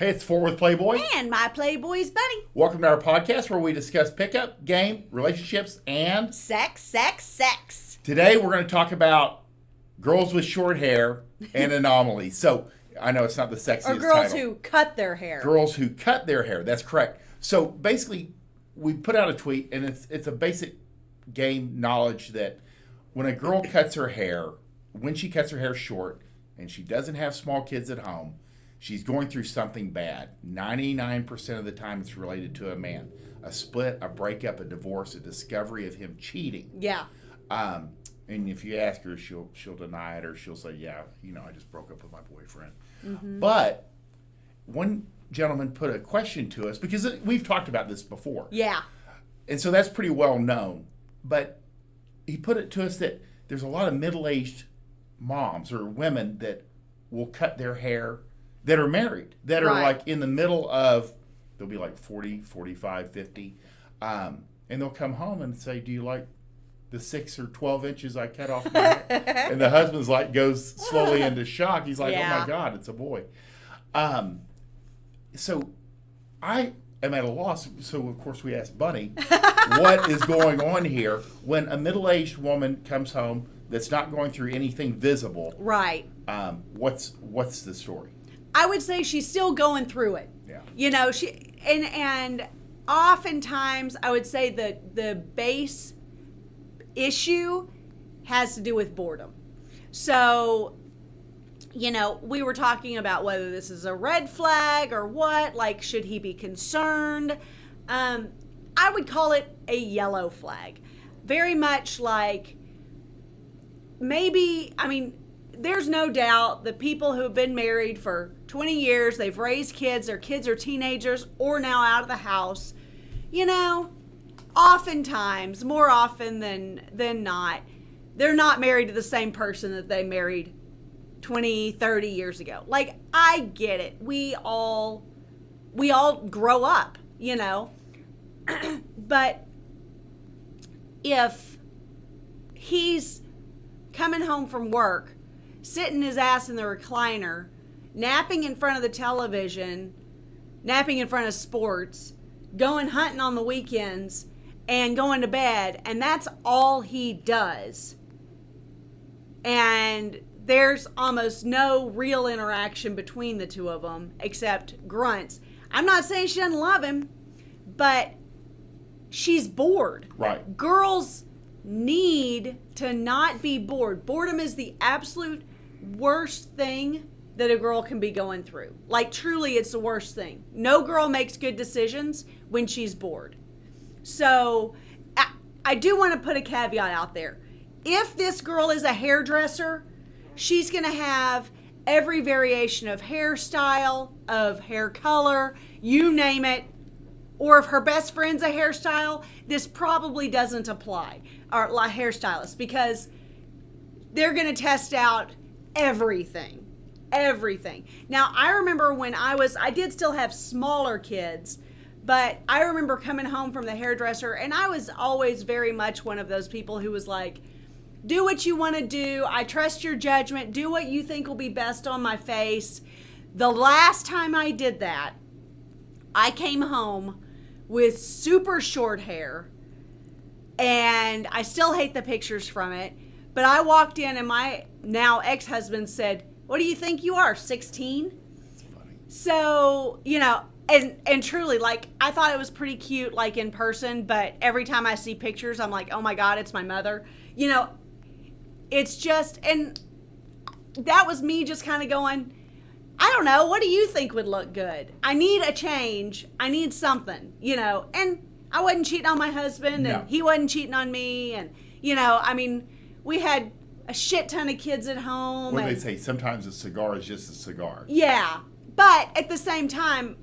Hey, it's Worth Playboy. And my Playboys Bunny. Welcome to our podcast where we discuss pickup, game, relationships, and sex. Today we're going to talk about girls with short hair and anomalies. So I know it's not the sexiest Or girls title. who cut their hair. Girls who cut their hair. That's correct. So basically, we put out a tweet, and it's a basic game knowledge that when a girl cuts her hair, when she cuts her hair short, and she doesn't have small kids at home, she's going through something bad. 99% of the time it's related to a man. A split, a breakup, a divorce, a discovery of him cheating. Yeah. And if you ask her, she'll deny it, or she'll say, yeah, I just broke up with my boyfriend. Mm-hmm. But one gentleman put a question to us, because we've talked about this before. Yeah. And so that's pretty well known. But he put it to us that there's a lot of middle-aged moms or women that will cut their hair that are married, that are like in the middle of, they'll be like 40, 45, 50. And they'll come home and say, do you like the 6 or 12 inches I cut off my hair? And the husband's like, goes slowly into shock. He's like, yeah. Oh my God, it's a boy. So I am at a loss. So of course we asked Bunny, what is going on here when a middle-aged woman comes home that's not going through anything visible? Right. What's the story? I would say she's still going through it. Yeah. She and oftentimes I would say the base issue has to do with boredom. So, we were talking about whether this is a red flag or what, like, should he be concerned? I would call it a yellow flag. Very much like, there's no doubt that people who have been married for 20 years, they've raised kids, their kids are teenagers or now out of the house, oftentimes, more often than not, they're not married to the same person that they married 20, 30 years ago. Like, I get it. We all grow up, But if he's coming home from work, sitting his ass in the recliner, napping in front of the television, napping in front of sports, going hunting on the weekends, and going to bed, and that's all he does, and there's almost no real interaction between the two of them except grunts. I'm not saying she doesn't love him, but she's bored. Right. Girls need to not be bored. Boredom is the absolute worst thing that a girl can be going through. Like, truly, it's the worst thing. No girl makes good decisions when she's bored. So I do want to put a caveat out there. If this girl is a hairdresser, she's going to have every variation of hairstyle, of hair color, you name it. Or if her best friend's a hairstyle, this probably doesn't apply. Or like hairstylists, because they're going to test out everything. Now, I remember when I did still have smaller kids, but I remember coming home from the hairdresser, and I was always very much one of those people who was like, do what you want to do. I trust your judgment. Do what you think will be best on my face. The last time I did that, I came home with super short hair, and I still hate the pictures from it, but I walked in and my now ex-husband said, what do you think you are, 16? That's funny. So, and truly, like, I thought it was pretty cute, like, in person, but every time I see pictures, I'm like, oh my God, it's my mother. It's just, and that was me just kind of going, I don't know, what do you think would look good? I need a change. I need something, and I wasn't cheating on my husband, and he wasn't cheating on me, and, we had a shit ton of kids at home. What do they say? Sometimes a cigar is just a cigar. Yeah. But at the same time,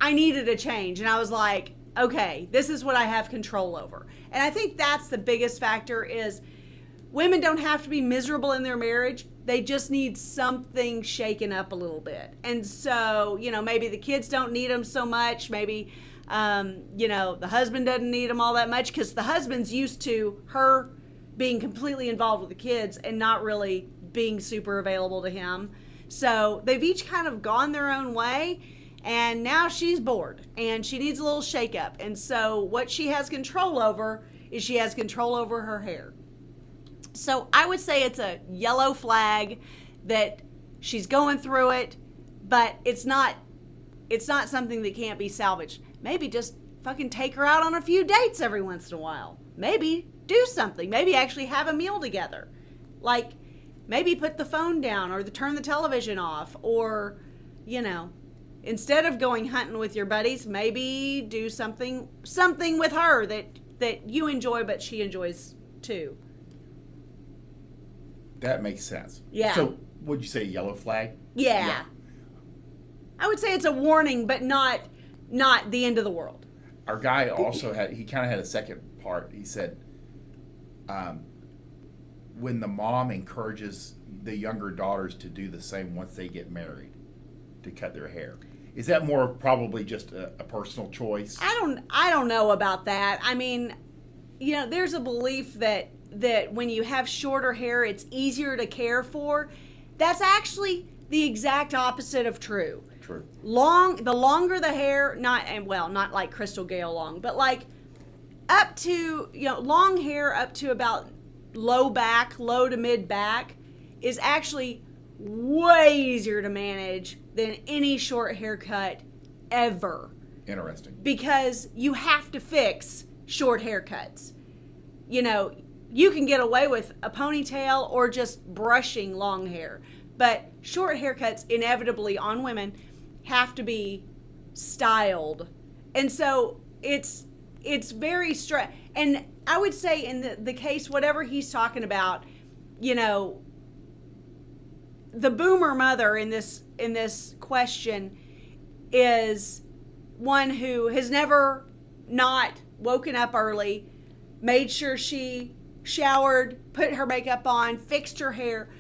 I needed a change. And I was like, okay, this is what I have control over. And I think that's the biggest factor is women don't have to be miserable in their marriage. They just need something shaken up a little bit. And so, maybe the kids don't need them so much. Maybe, the husband doesn't need them all that much because the husband's used to her being completely involved with the kids and not really being super available to him. So they've each kind of gone their own way. and now she's bored and she needs a little shake-up. And so what she has control over is she has control over her hair. So I would say it's a yellow flag that she's going through it, but it's not something that can't be salvaged. Maybe just fucking take her out on a few dates every once in a while. Maybe do something. Maybe actually have a meal together. Like, maybe put the phone down or turn the television off, or, instead of going hunting with your buddies, maybe do something with her that you enjoy but she enjoys too. That makes sense. Yeah. So, would you say yellow flag? Yeah. I would say it's a warning, but not the end of the world. Our guy also had a second part. He said, when the mom encourages the younger daughters to do the same once they get married, to cut their hair. Is that more probably just a personal choice? I don't know about that. I mean, there's a belief that when you have shorter hair, it's easier to care for. That's actually the exact opposite of true. True. The longer the hair, not like Crystal Gale long, but like up to, long hair up to about low to mid back is actually way easier to manage than any short haircut ever. Interesting. Because you have to fix short haircuts. You can get away with a ponytail or just brushing long hair. But short haircuts inevitably on women have to be styled. And so it's very and I would say in the case, whatever he's talking about, the boomer mother in this question is one who has never not woken up early, made sure she showered, put her makeup on, fixed her hair.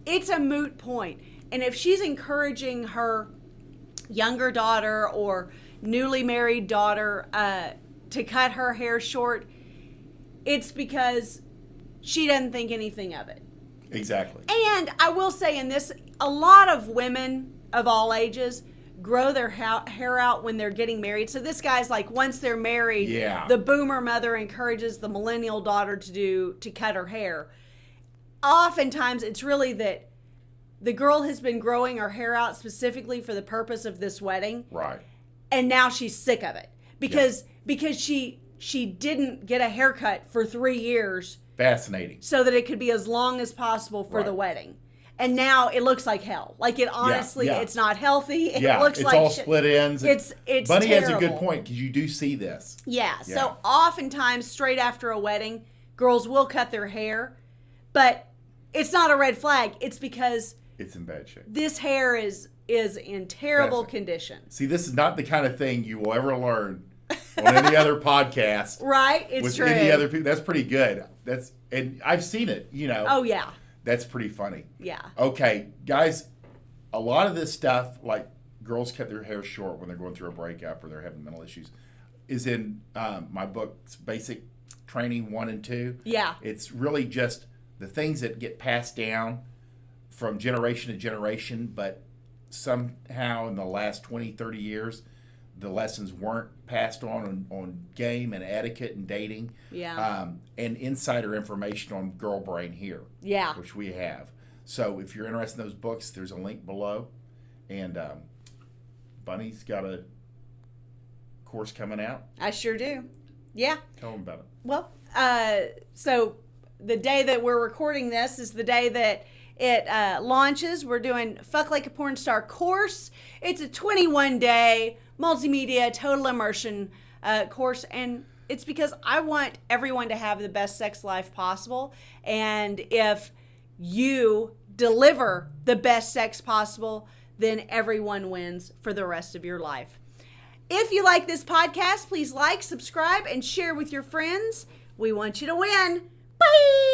It's a moot point. And if she's encouraging her younger daughter or newly married daughter to cut her hair short, it's because she doesn't think anything of it. Exactly. And I will say in this, a lot of women of all ages grow their hair out when they're getting married. So this guy's like, once they're married, the boomer mother encourages the millennial daughter to cut her hair. Oftentimes it's really that the girl has been growing her hair out specifically for the purpose of this wedding. Right. And now she's sick of it because she didn't get a haircut for 3 years. Fascinating. So that it could be as long as possible for the wedding. And now it looks like hell. Like it honestly, it's not healthy. It looks it's like all split ends. It's Bunny terrible. has a good point because you do see this. Yeah. So oftentimes, straight after a wedding, girls will cut their hair, but it's not a red flag. It's because it's in bad shape. This hair is in terrible condition. See, this is not the kind of thing you will ever learn on any other podcast. Right? It's with true. Any other people. That's pretty good. And I've seen it, Oh, yeah. That's pretty funny. Yeah. Okay, guys, a lot of this stuff, like girls cut their hair short when they're going through a breakup or they're having mental issues, is in my books, Basic Training 1 and 2. Yeah. It's really just the things that get passed down from generation to generation, but somehow in the last 20, 30 years, the lessons weren't passed on game and etiquette and dating. Yeah. And insider information on Girl Brain here. Yeah. Which we have. So if you're interested in those books, there's a link below. And Bunny's got a course coming out. I sure do. Yeah. Tell them about it. Well, so the day that we're recording this is the day that it launches. We're doing Fuck Like a Porn Star course. It's a 21-day multimedia total immersion course, and it's because I want everyone to have the best sex life possible. And if you deliver the best sex possible, then everyone wins for the rest of your life. If you like this podcast, please like, subscribe, and share with your friends. We want you to win. Bye!